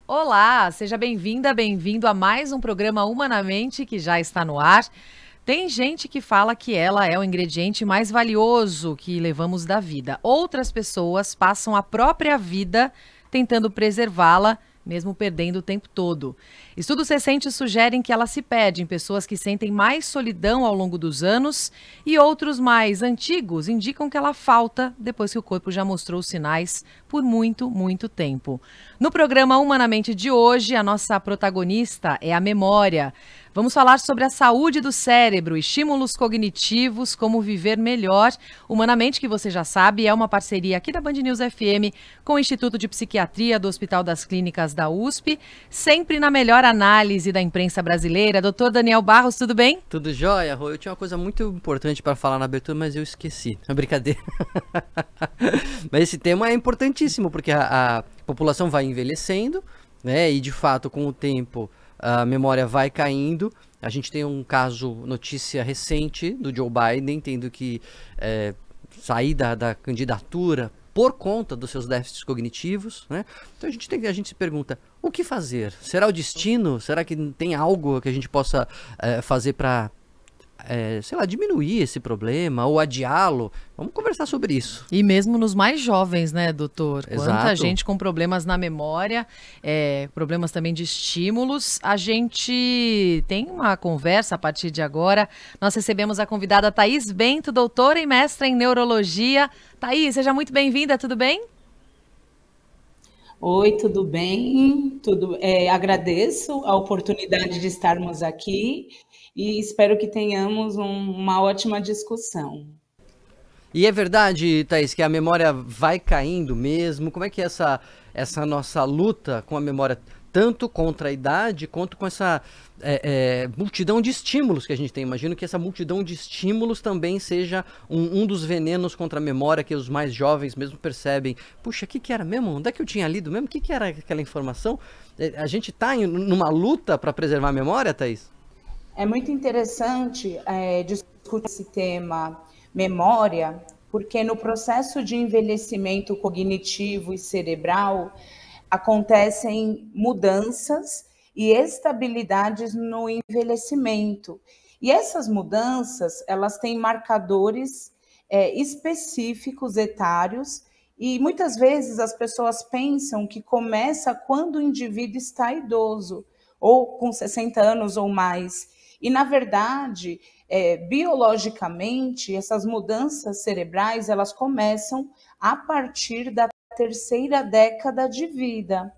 Olá, seja bem-vinda, bem-vindo a mais um programa Humanamente que já está no ar. Tem gente que fala que ela é o ingrediente mais valioso que levamos da vida. Outras pessoas passam a própria vida tentando preservá-la, mesmo perdendo o tempo todo. Estudos recentes sugerem que ela se perde em pessoas que sentem mais solidão ao longo dos anos e outros mais antigos indicam que ela falta depois que o corpo já mostrou os sinais por muito, muito tempo. No programa Humanamente de hoje, a nossa protagonista é a memória. Vamos falar sobre a saúde do cérebro, estímulos cognitivos, como viver melhor. Humanamente, que você já sabe, é uma parceria aqui da Band News FM com o Instituto de Psiquiatria do Hospital das Clínicas da USP, sempre na melhor análise da imprensa brasileira. Doutor Daniel Barros, tudo bem? Tudo jóia, Rô? Eu tinha uma coisa muito importante para falar na abertura, mas eu esqueci. É brincadeira. Mas esse tema é importantíssimo, porque a população vai envelhecendo, né? E de fato, com o tempo, a memória vai caindo. A gente tem um caso, notícia recente do Joe Biden, tendo que sair da candidatura por conta dos seus déficits cognitivos, né? Então a gente se pergunta, o que fazer? Será o destino? Será que tem algo que a gente possa fazer para, sei lá, diminuir esse problema ou adiá-lo? Vamos conversar sobre isso. E mesmo nos mais jovens, né, doutor? Quanta Exato. gente com problemas na memória, problemas também de estímulos. A gente tem uma conversa a partir de agora. Nós recebemos a convidada Thaís Bento, doutora e mestra em neurologia. Thaís, seja muito bem-vinda, tudo bem? Oi, tudo bem? Agradeço a oportunidade de estarmos aqui e espero que tenhamos uma ótima discussão. E é verdade, Thaís, que a memória vai caindo mesmo? Como é que é essa nossa luta com a memória, tanto contra a idade, quanto com essa multidão de estímulos que a gente tem? Imagino que essa multidão de estímulos também seja um dos venenos contra a memória que os mais jovens mesmo percebem. Puxa, o que era mesmo? Onde é que eu tinha lido mesmo? O que era aquela informação? A gente está numa luta para preservar a memória, Thaís? É muito interessante discutir esse tema memória, porque no processo de envelhecimento cognitivo e cerebral acontecem mudanças e estabilidades no envelhecimento. E essas mudanças, elas têm marcadores específicos, etários, e muitas vezes as pessoas pensam que começa quando o indivíduo está idoso, ou com 60 anos ou mais. E, na verdade, biologicamente, essas mudanças cerebrais, elas começam a partir da terceira década de vida.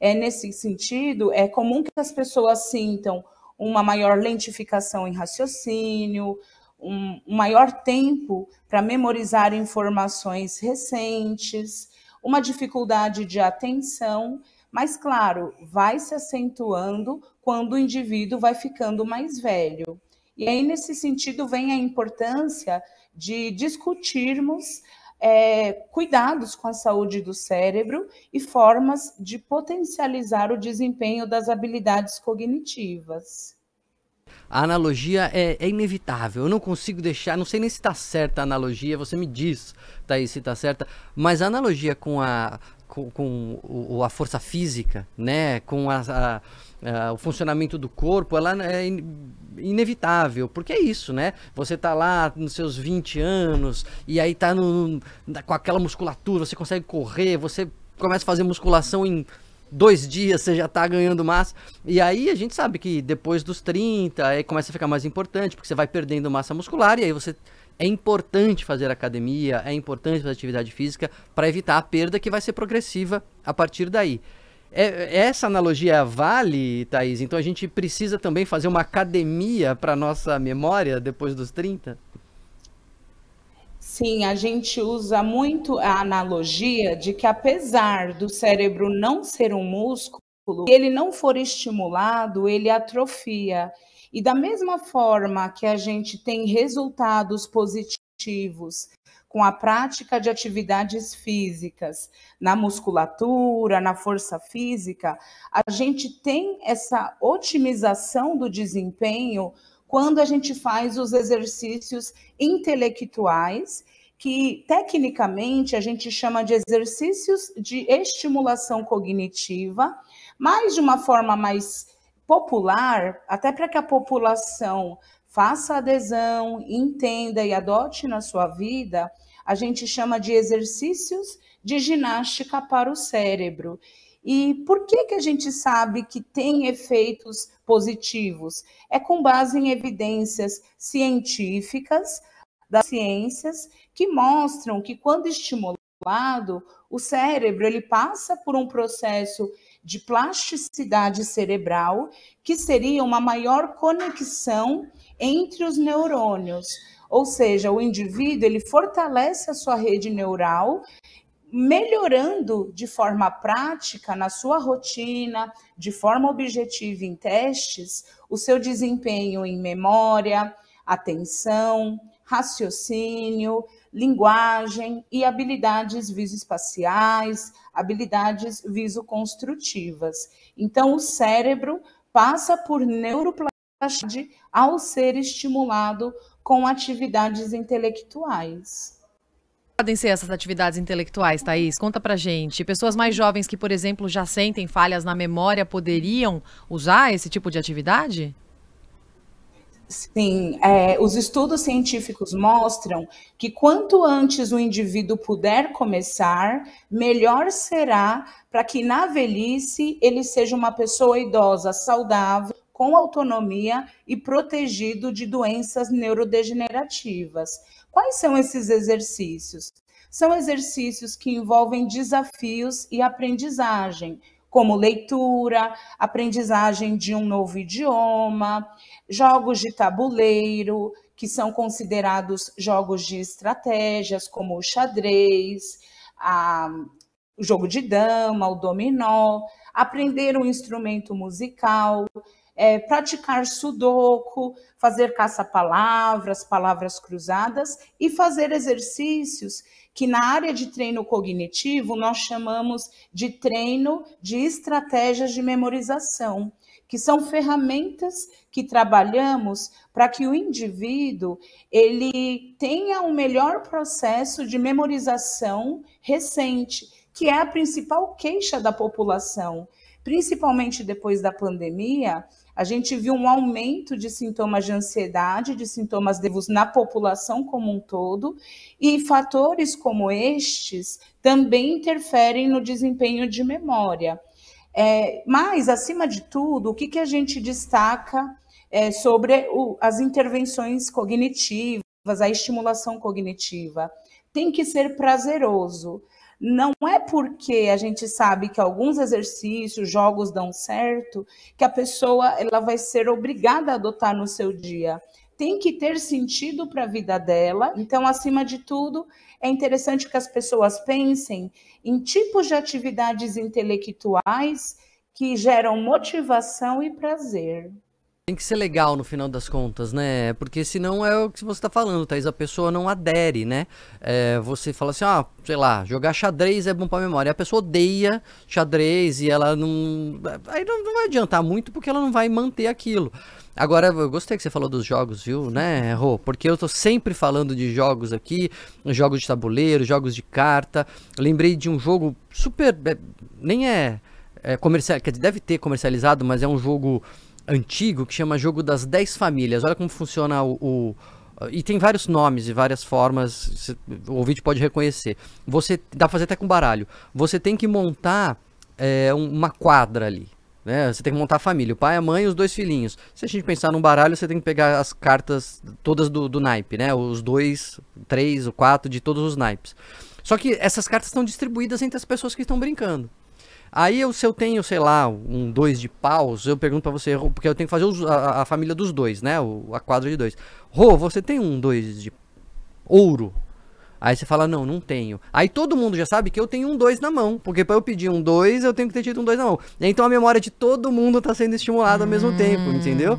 Nesse sentido, é comum que as pessoas sintam uma maior lentificação em raciocínio, um maior tempo para memorizar informações recentes, uma dificuldade de atenção, mas, claro, vai se acentuando quando o indivíduo vai ficando mais velho. E aí, nesse sentido, vem a importância de discutirmos cuidados com a saúde do cérebro e formas de potencializar o desempenho das habilidades cognitivas. A analogia é inevitável, eu não consigo deixar, não sei nem se está certa a analogia, você me diz, Thaís, se está certa, mas a analogia com a força física, né, com o funcionamento do corpo, ela é inevitável, porque é isso, né? Você tá lá nos seus 20 anos e aí tá com aquela musculatura, você consegue correr, você começa a fazer musculação em 2 dias, você já tá ganhando massa. E aí a gente sabe que depois dos 30, aí começa a ficar mais importante, porque você vai perdendo massa muscular e aí você... É importante fazer academia, é importante fazer atividade física para evitar a perda que vai ser progressiva a partir daí. Essa analogia vale, Thaís? Então a gente precisa também fazer uma academia para nossa memória depois dos 30? Sim, a gente usa muito a analogia de que, apesar do cérebro não ser um músculo, se ele não for estimulado, ele atrofia. E da mesma forma que a gente tem resultados positivos com a prática de atividades físicas, na musculatura, na força física, a gente tem essa otimização do desempenho quando a gente faz os exercícios intelectuais, que tecnicamente a gente chama de exercícios de estimulação cognitiva, Mas de uma forma mais popular, até para que a população faça adesão, entenda e adote na sua vida, a gente chama de exercícios de ginástica para o cérebro. E por que a gente sabe que tem efeitos positivos? É com base em evidências científicas, das ciências, que mostram que quando estimulado, o cérebro ele passa por um processo de plasticidade cerebral, que seria uma maior conexão entre os neurônios. Ou seja, o indivíduo ele fortalece a sua rede neural, melhorando de forma prática, na sua rotina, de forma objetiva em testes, o seu desempenho em memória, atenção, raciocínio, linguagem e habilidades visoespaciais, habilidades visoconstrutivas. Então, o cérebro passa por neuroplasticidade ao ser estimulado com atividades intelectuais. Podem ser essas atividades intelectuais, Thaís? Conta pra gente. Pessoas mais jovens que, por exemplo, já sentem falhas na memória poderiam usar esse tipo de atividade? Sim, os estudos científicos mostram que quanto antes o indivíduo puder começar, melhor será para que na velhice ele seja uma pessoa idosa saudável, com autonomia e protegido de doenças neurodegenerativas. Quais são esses exercícios? São exercícios que envolvem desafios e aprendizagem, como leitura, aprendizagem de um novo idioma, jogos de tabuleiro, que são considerados jogos de estratégias, como o xadrez, o jogo de dama, o dominó, aprender um instrumento musical, praticar sudoku, fazer caça-palavras, palavras cruzadas e fazer exercícios que na área de treino cognitivo nós chamamos de treino de estratégias de memorização, que são ferramentas que trabalhamos para que o indivíduo ele tenha um melhor processo de memorização recente, que é a principal queixa da população. Principalmente depois da pandemia, a gente viu um aumento de sintomas de ansiedade, de sintomas depressivos na população como um todo, e fatores como estes também interferem no desempenho de memória. Mas, acima de tudo, o que a gente destaca sobre as intervenções cognitivas, a estimulação cognitiva? Tem que ser prazeroso. Não é porque a gente sabe que alguns exercícios, jogos dão certo, que a pessoa ela vai ser obrigada a adotar no seu dia. Tem que ter sentido para a vida dela. Então, acima de tudo, é interessante que as pessoas pensem em tipos de atividades intelectuais que geram motivação e prazer. Tem que ser legal no final das contas, né? Porque senão é o que você tá falando, Thaís, a pessoa não adere, né? Você fala assim, sei lá, jogar xadrez é bom pra memória. A pessoa odeia xadrez e ela não... Aí não vai adiantar muito porque ela não vai manter aquilo. Agora, eu gostei que você falou dos jogos, viu, né, Rô? Porque eu tô sempre falando de jogos aqui, jogos de tabuleiro, jogos de carta. Lembrei de um jogo super... nem comercial, quer dizer, deve ter comercializado, mas é um jogo antigo que chama Jogo das 10 Famílias. Olha como funciona e tem vários nomes e várias formas, o ouvinte pode reconhecer. Dá pra fazer até com baralho. Você tem que montar uma quadra ali, né? Você tem que montar a família, o pai, a mãe e os 2 filhinhos. Se a gente pensar num baralho, você tem que pegar as cartas todas do naipe, né? Os 2, 3, o 4 de todos os naipes. Só que essas cartas estão distribuídas entre as pessoas que estão brincando. Aí se eu tenho, sei lá, um 2 de paus, eu pergunto pra você, porque eu tenho que fazer a família dos 2, né? A quadra de 2. Rô, você tem um 2 de ouro? Aí você fala, não tenho. Aí todo mundo já sabe que eu tenho um 2 na mão, porque para eu pedir um 2, eu tenho que ter tido um 2 na mão. Então a memória de todo mundo está sendo estimulada ao mesmo tempo, entendeu?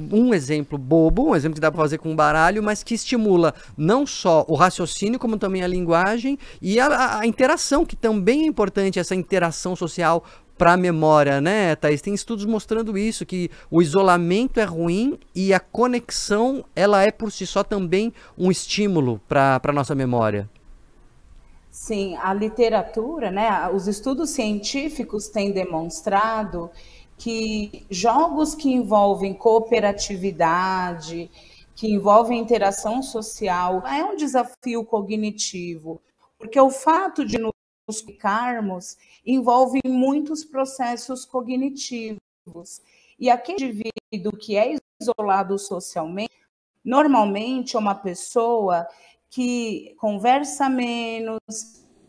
Um exemplo bobo, um exemplo que dá para fazer com um baralho, mas que estimula não só o raciocínio, como também a linguagem e a interação, que também é importante, essa interação social para a memória, né, Thaís? Tem estudos mostrando isso, que o isolamento é ruim e a conexão, ela é por si só também um estímulo para a nossa memória. Sim, a literatura, né, os estudos científicos têm demonstrado que jogos que envolvem cooperatividade, que envolvem interação social, é um desafio cognitivo, porque o fato de nos comunicarmos envolve muitos processos cognitivos. E aquele indivíduo que é isolado socialmente, normalmente é uma pessoa que conversa menos,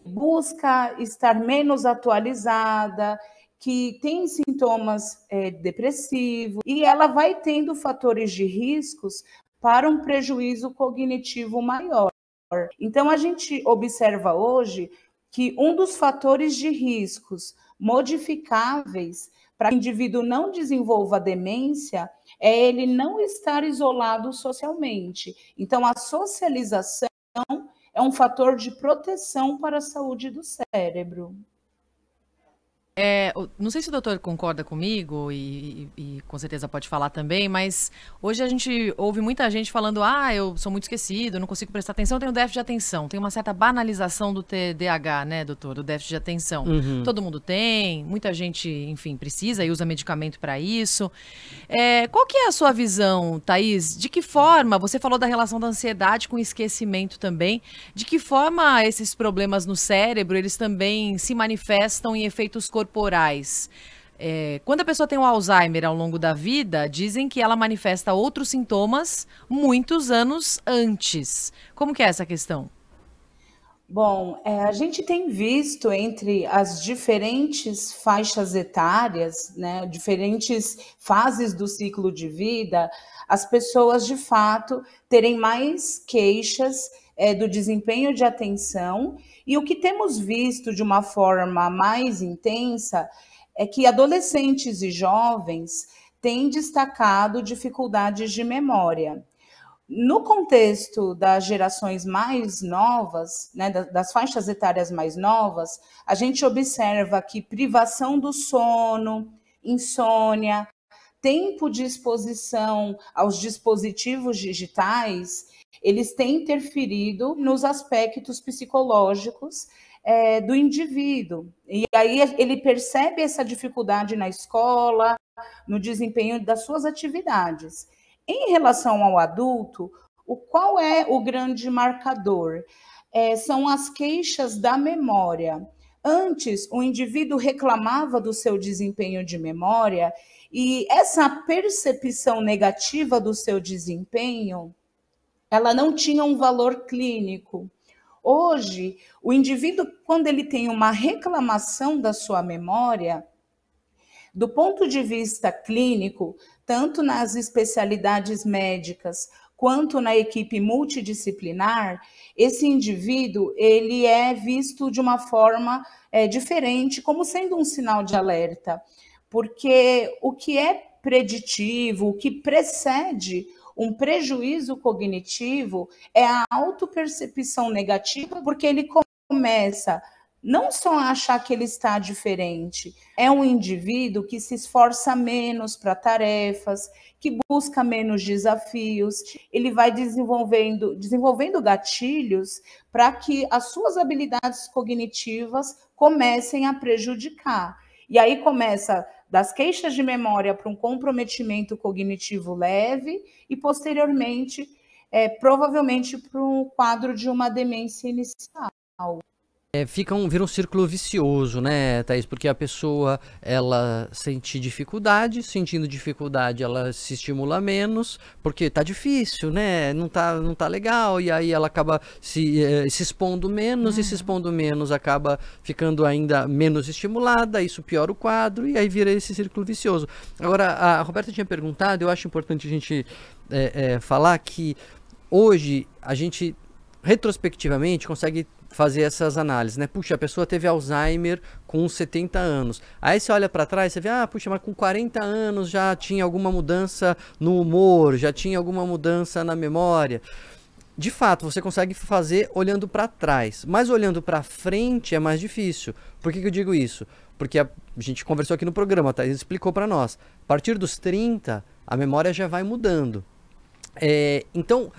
busca estar menos atualizada, que tem sintomas depressivos, e ela vai tendo fatores de riscos para um prejuízo cognitivo maior. Então, a gente observa hoje que um dos fatores de riscos modificáveis para que o indivíduo não desenvolva demência é ele não estar isolado socialmente. Então, a socialização é um fator de proteção para a saúde do cérebro. Não sei se o doutor concorda comigo e com certeza pode falar também, mas hoje a gente ouve muita gente falando: eu sou muito esquecido, não consigo prestar atenção, tenho déficit de atenção. Tem uma certa banalização do TDAH, né, doutor? Do déficit de atenção. Uhum. Todo mundo tem, muita gente, enfim, precisa e usa medicamento para isso. Qual que é a sua visão, Thaís? De que forma, você falou da relação da ansiedade com o esquecimento também, de que forma esses problemas no cérebro, eles também se manifestam em efeitos corporais? Quando a pessoa tem o Alzheimer ao longo da vida, dizem que ela manifesta outros sintomas muitos anos antes. Como que é essa questão? Bom, a gente tem visto entre as diferentes faixas etárias, né, diferentes fases do ciclo de vida, as pessoas de fato terem mais queixas do desempenho de atenção, e o que temos visto de uma forma mais intensa é que adolescentes e jovens têm destacado dificuldades de memória. No contexto das gerações mais novas, né, das faixas etárias mais novas, a gente observa que privação do sono, insônia, tempo de exposição aos dispositivos digitais, eles têm interferido nos aspectos psicológicos do indivíduo. E aí ele percebe essa dificuldade na escola, no desempenho das suas atividades. Em relação ao adulto, qual é o grande marcador? São as queixas da memória. Antes, o indivíduo reclamava do seu desempenho de memória e essa percepção negativa do seu desempenho, ela não tinha um valor clínico. Hoje, o indivíduo, quando ele tem uma reclamação da sua memória, do ponto de vista clínico, tanto nas especialidades médicas quanto na equipe multidisciplinar, esse indivíduo ele é visto de uma forma diferente, como sendo um sinal de alerta, porque o que é preditivo, o que precede um prejuízo cognitivo é a autopercepção negativa, porque ele começa não só a achar que ele está diferente, é um indivíduo que se esforça menos para tarefas, que busca menos desafios, ele vai desenvolvendo gatilhos para que as suas habilidades cognitivas comecem a prejudicar. E aí começa das queixas de memória para um comprometimento cognitivo leve e, posteriormente, provavelmente para um quadro de uma demência inicial. Vira um círculo vicioso, né, Thaís? Porque a pessoa, ela sente dificuldade, sentindo dificuldade, ela se estimula menos, porque tá difícil, né? Não tá legal, e aí ela acaba se expondo menos, e se expondo menos acaba ficando ainda menos estimulada, isso piora o quadro, e aí vira esse círculo vicioso. Agora, a Roberta tinha perguntado, eu acho importante a gente falar que hoje a gente, retrospectivamente, consegue fazer essas análises, né? Puxa, a pessoa teve Alzheimer com 70 anos. Aí você olha para trás, você vê, puxa, mas com 40 anos já tinha alguma mudança no humor, já tinha alguma mudança na memória. De fato, você consegue fazer olhando para trás, mas olhando para frente é mais difícil. Por que eu digo isso? Porque a gente conversou aqui no programa, tá? Ele explicou para nós. A partir dos 30, a memória já vai mudando. Então,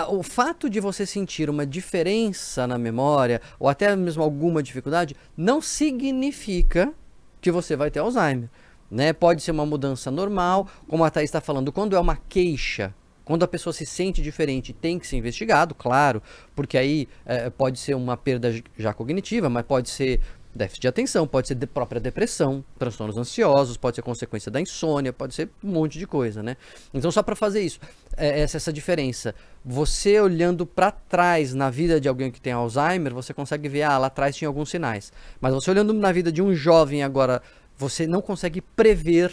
O fato de você sentir uma diferença na memória, ou até mesmo alguma dificuldade, não significa que você vai ter Alzheimer, né? Pode ser uma mudança normal, como a Thaís está falando, quando é uma queixa, quando a pessoa se sente diferente, tem que ser investigado, claro, porque aí pode ser uma perda já cognitiva, mas pode ser déficit de atenção, pode ser própria depressão, transtornos ansiosos, pode ser consequência da insônia, pode ser um monte de coisa, né? Então, só para fazer isso, essa diferença, você olhando para trás na vida de alguém que tem Alzheimer, você consegue ver, lá atrás tinha alguns sinais, mas você olhando na vida de um jovem agora, você não consegue prever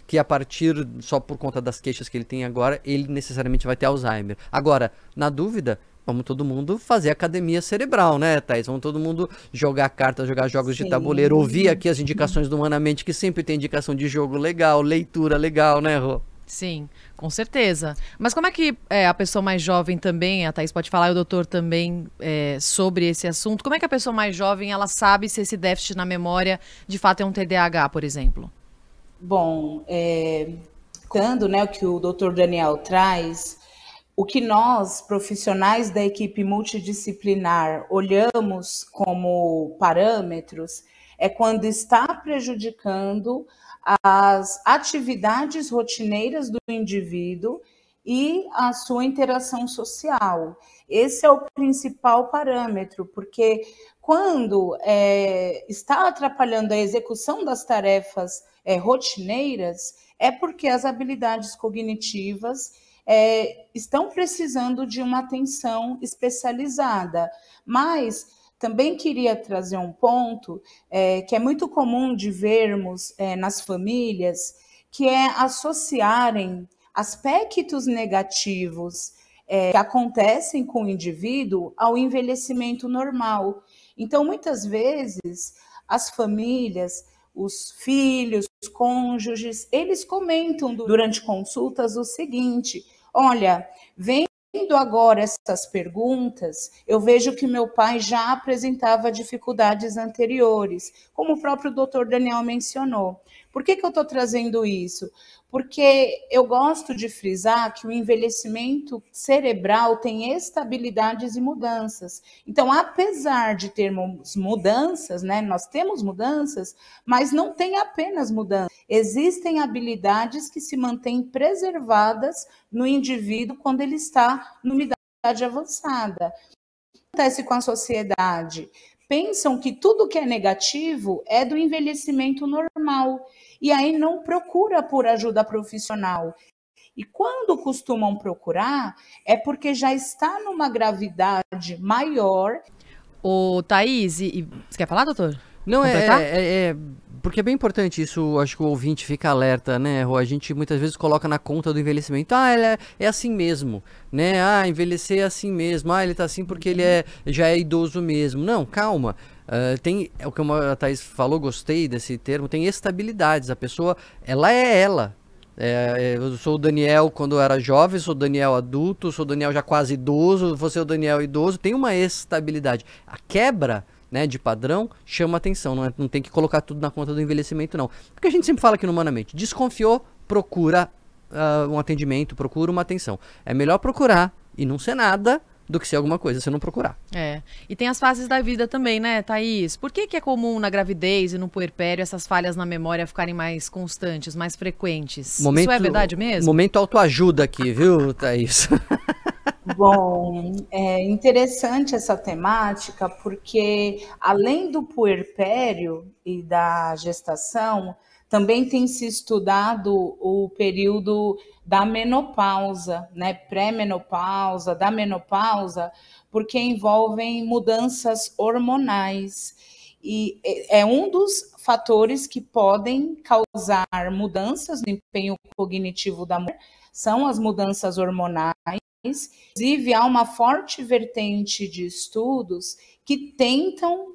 que a partir, só por conta das queixas que ele tem agora, ele necessariamente vai ter Alzheimer. Agora, na dúvida, vamos todo mundo fazer academia cerebral, né, Thaís? Vamos todo mundo jogar cartas, jogar jogos de tabuleiro, ouvir aqui as indicações do Humanamente, que sempre tem indicação de jogo legal, leitura legal, né, Rô? Sim, com certeza. Mas como é que a pessoa mais jovem também, a Thaís pode falar, e o doutor também, sobre esse assunto, como é que a pessoa mais jovem, ela sabe se esse déficit na memória, de fato, é um TDAH, por exemplo? Bom, quando, né, o que o doutor Daniel traz, o que nós, profissionais da equipe multidisciplinar, olhamos como parâmetros é quando está prejudicando as atividades rotineiras do indivíduo e a sua interação social. Esse é o principal parâmetro, porque quando está atrapalhando a execução das tarefas rotineiras, é porque as habilidades cognitivas estão precisando de uma atenção especializada. Mas também queria trazer um ponto que é muito comum de vermos nas famílias, que é associarem aspectos negativos que acontecem com o indivíduo ao envelhecimento normal. Então, muitas vezes, as famílias, os filhos, os cônjuges, eles comentam durante consultas o seguinte: olha, vendo agora essas perguntas, eu vejo que meu pai já apresentava dificuldades anteriores, como o próprio doutor Daniel mencionou. Por que eu estou trazendo isso? Porque eu gosto de frisar que o envelhecimento cerebral tem estabilidades e mudanças. Então, apesar de termos mudanças, né, nós temos mudanças, mas não tem apenas mudanças. Existem habilidades que se mantêm preservadas no indivíduo quando ele está numa idade avançada. O que acontece com a sociedade? Pensam que tudo que é negativo é do envelhecimento normal. E aí não procura por ajuda profissional. E quando costumam procurar, é porque já está numa gravidade maior. Ô, Thaís, você quer falar, doutor? Não, porque é bem importante isso, acho que o ouvinte fica alerta, né, Rô? A gente muitas vezes coloca na conta do envelhecimento, ele é assim mesmo, né? Envelhecer é assim mesmo, ele tá assim porque ele já é idoso mesmo. Não, calma. Tem, o que a Thaís falou, gostei desse termo, tem estabilidades, a pessoa, ela é ela. Eu sou o Daniel quando eu era jovem, sou o Daniel adulto, sou o Daniel já quase idoso, você é o Daniel idoso, tem uma estabilidade. A quebra, né, de padrão chama atenção, não tem que colocar tudo na conta do envelhecimento, não. Porque a gente sempre fala aqui no Humanamente, desconfiou, procura um atendimento, procura uma atenção. É melhor procurar e não ser nada do que ser alguma coisa se não procurar. E tem as fases da vida também, né, Thaís? Por que é comum na gravidez e no puerpério essas falhas na memória ficarem mais constantes, mais frequentes? Isso é verdade mesmo? Momento autoajuda aqui, viu, Thaís? Bom, é interessante essa temática, porque além do puerpério e da gestação, também tem se estudado o período da menopausa, né? Pré-menopausa, da menopausa, porque envolvem mudanças hormonais. E é um dos fatores que podem causar mudanças no empenho cognitivo da mulher, são as mudanças hormonais. Inclusive, há uma forte vertente de estudos que tentam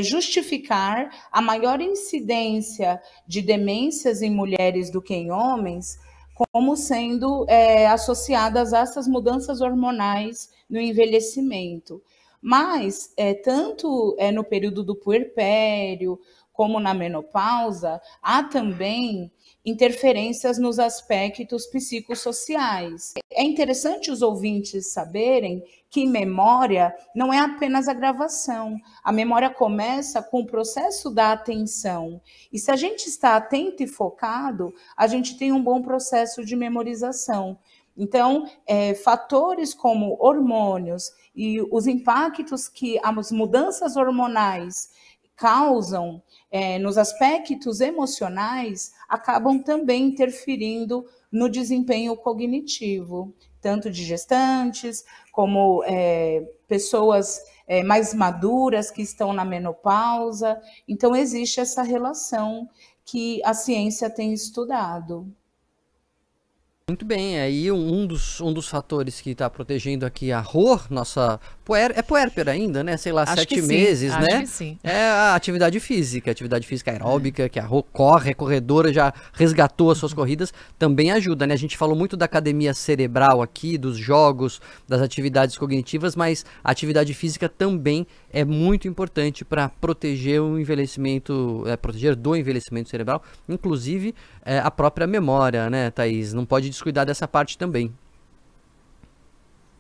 justificar a maior incidência de demências em mulheres do que em homens, como sendo associadas a essas mudanças hormonais no envelhecimento. Mas, tanto no período do puerpério, como na menopausa, há também interferências nos aspectos psicossociais. É interessante os ouvintes saberem que memória não é apenas a gravação. A memória começa com o processo da atenção. E se a gente está atento e focado, a gente tem um bom processo de memorização. Então, fatores como hormônios e os impactos que as mudanças hormonais causam nos aspectos emocionais acabam também interferindo no desempenho cognitivo, tanto de gestantes como pessoas mais maduras que estão na menopausa. Então, existe essa relação que a ciência tem estudado. Muito bem, aí um dos fatores que está protegendo aqui a Rô, nossa puérpera ainda, né? Sei lá, Acho 7 que sim, meses, acho né? que sim. É a atividade física aeróbica, que a Rô corre, é corredora, já resgatou as suas corridas, também ajuda, né? A gente falou muito da academia cerebral aqui, dos jogos, das atividades cognitivas, mas a atividade física também é muito importante para proteger o envelhecimento, proteger do envelhecimento cerebral, inclusive a própria memória, né, Thaís? Não pode descuidar dessa parte também.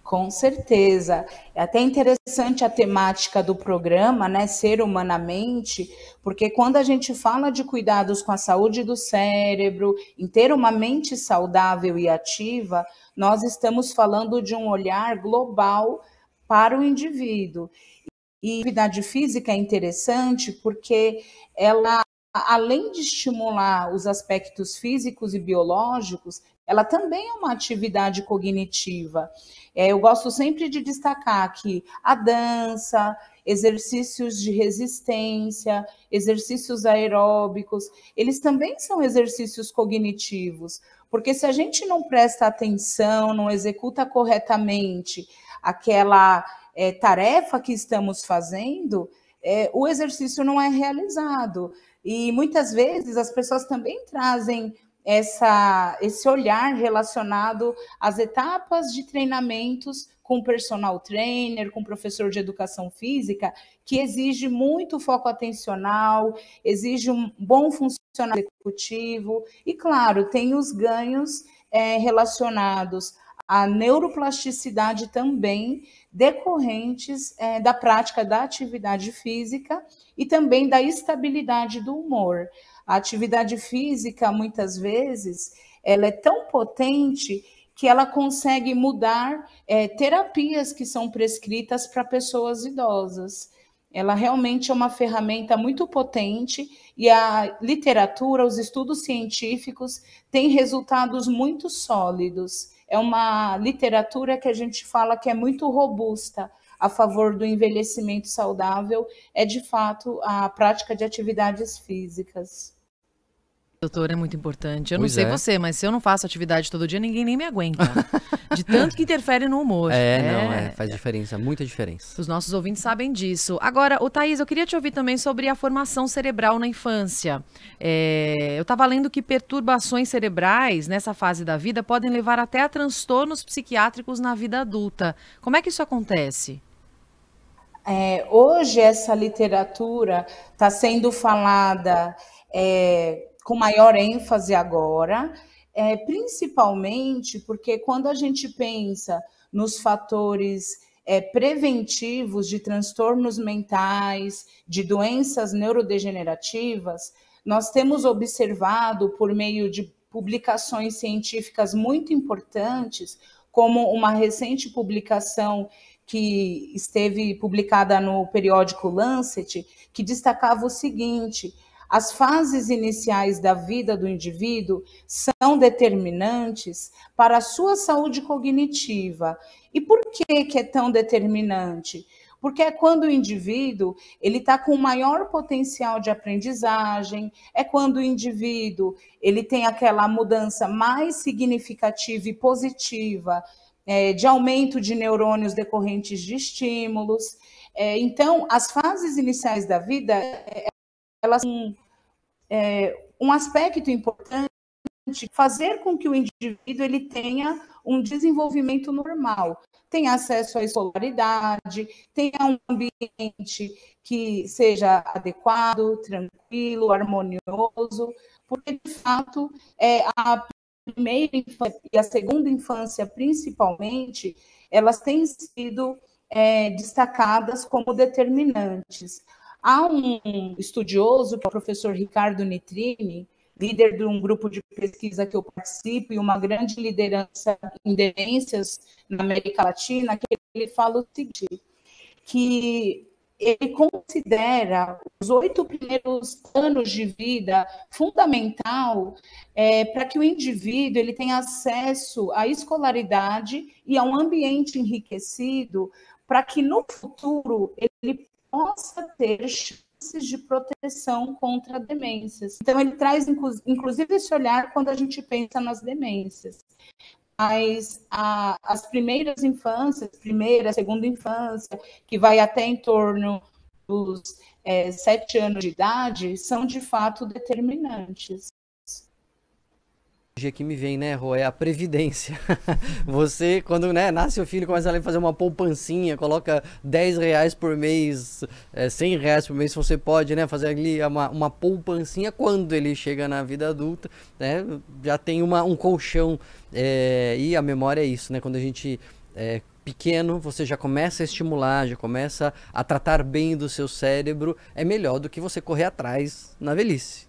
Com certeza. É até interessante a temática do programa, né, Ser Humanamente, porque quando a gente fala de cuidados com a saúde do cérebro, em ter uma mente saudável e ativa, nós estamos falando de um olhar global para o indivíduo. E a atividade física é interessante porque ela, além de estimular os aspectos físicos e biológicos, ela também é uma atividade cognitiva. Eu gosto sempre de destacar que a dança, exercícios de resistência, exercícios aeróbicos, eles também são exercícios cognitivos, porque se a gente não presta atenção, não executa corretamente aquela tarefa que estamos fazendo, o exercício não é realizado. E muitas vezes as pessoas também trazem esse olhar relacionado às etapas de treinamentos com personal trainer, com professor de educação física, que exige muito foco atencional, exige um bom funcionamento executivo, e claro, tem os ganhos relacionados à neuroplasticidade também, decorrentes da prática da atividade física e também da estabilidade do humor. A atividade física, muitas vezes, ela é tão potente que ela consegue mudar terapias que são prescritas para pessoas idosas. Ela realmente é uma ferramenta muito potente e a literatura, os estudos científicos têm resultados muito sólidos. É uma literatura que a gente fala que é muito robusta a favor do envelhecimento saudável, é de fato a prática de atividades físicas. Doutora, é muito importante. Eu não Pois sei é. você, mas se eu não faço atividade todo dia, ninguém nem me aguenta. De tanto que interfere no humor. Faz diferença, muita diferença. Os nossos ouvintes sabem disso. Agora, Thaís, eu queria te ouvir também sobre a formação cerebral na infância. Eu estava lendo que perturbações cerebrais nessa fase da vida podem levar até a transtornos psiquiátricos na vida adulta. Como é que isso acontece? Hoje essa literatura está sendo falada com maior ênfase agora, principalmente porque quando a gente pensa nos fatores preventivos de transtornos mentais, de doenças neurodegenerativas, nós temos observado por meio de publicações científicas muito importantes, como uma recente publicação que esteve publicada no periódico Lancet, que destacava o seguinte: as fases iniciais da vida do indivíduo são determinantes para a sua saúde cognitiva. E por que é tão determinante? Porque é quando o indivíduo ele está com maior potencial de aprendizagem, é quando o indivíduo ele tem aquela mudança mais significativa e positiva de aumento de neurônios decorrentes de estímulos. Então, as fases iniciais da vida, elas são um aspecto importante fazer com que o indivíduo ele tenha um desenvolvimento normal, tenha acesso à escolaridade, tenha um ambiente que seja adequado, tranquilo, harmonioso, porque, de fato, a primeira infância e a segunda infância, principalmente, elas têm sido destacadas como determinantes. Há um estudioso, que é o professor Ricardo Nitrini, líder de um grupo de pesquisa que eu participo e uma grande liderança em demências na América Latina, que ele fala o seguinte, que ele considera os 8 primeiros anos de vida fundamental para que o indivíduo ele tenha acesso à escolaridade e a um ambiente enriquecido para que no futuro ele possa ter chances de proteção contra demências. Então, ele traz, inclusive, esse olhar quando a gente pensa nas demências. Mas as primeiras infâncias, primeira, segunda infância, que vai até em torno dos 7 anos de idade, são de fato determinantes. Que me vem, né, Rô, é a previdência. Você, quando nasce o filho, começa a fazer uma poupancinha, coloca R$10 por mês, R$100 por mês, se você pode, fazer ali uma poupancinha, quando ele chega na vida adulta, já tem um colchão, e a memória é isso, quando a gente pequeno, você já começa a estimular, já começa a tratar bem do seu cérebro, é melhor do que você correr atrás na velhice,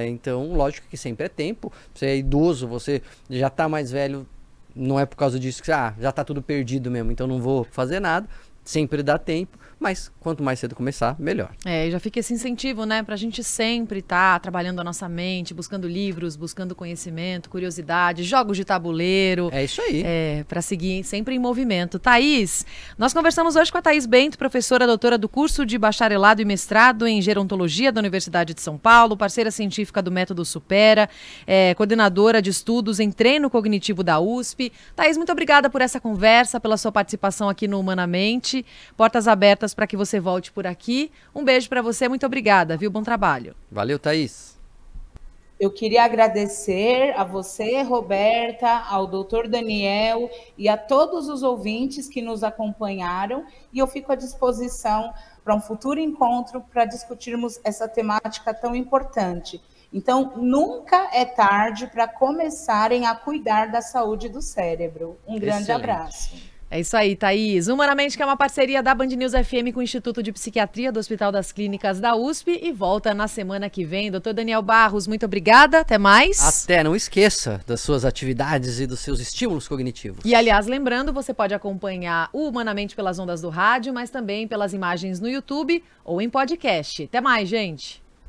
Então, lógico que sempre é tempo, você é idoso, você já tá mais velho, não é por causa disso que já tá tudo perdido mesmo, então não vou fazer nada, sempre dá tempo, mas quanto mais cedo começar, melhor. E já fica esse incentivo, pra gente sempre estar trabalhando a nossa mente, buscando livros, buscando conhecimento, curiosidade, jogos de tabuleiro. É isso aí. Para seguir sempre em movimento. Thaís, nós conversamos hoje com a Thaís Bento, professora doutora do curso de bacharelado e mestrado em gerontologia da Universidade de São Paulo, parceira científica do Método Supera, coordenadora de estudos em treino cognitivo da USP. Thaís, muito obrigada por essa conversa, pela sua participação aqui no Humanamente. Portas abertas para que você volte por aqui. Um beijo para você, muito obrigada, viu? Bom trabalho. Valeu, Thaís. Eu queria agradecer a você, Roberta, ao doutor Daniel e a todos os ouvintes que nos acompanharam, e eu fico à disposição para um futuro encontro para discutirmos essa temática tão importante. Então, nunca é tarde para começarem a cuidar da saúde do cérebro. Um grande abraço. É isso aí, Thaís. Humanamente, que é uma parceria da Band News FM com o Instituto de Psiquiatria do Hospital das Clínicas da USP, e volta na semana que vem. Doutor Daniel Barros, muito obrigada. Até mais. Até. Não esqueça das suas atividades e dos seus estímulos cognitivos. E, aliás, lembrando, você pode acompanhar o Humanamente pelas ondas do rádio, mas também pelas imagens no YouTube ou em podcast. Até mais, gente.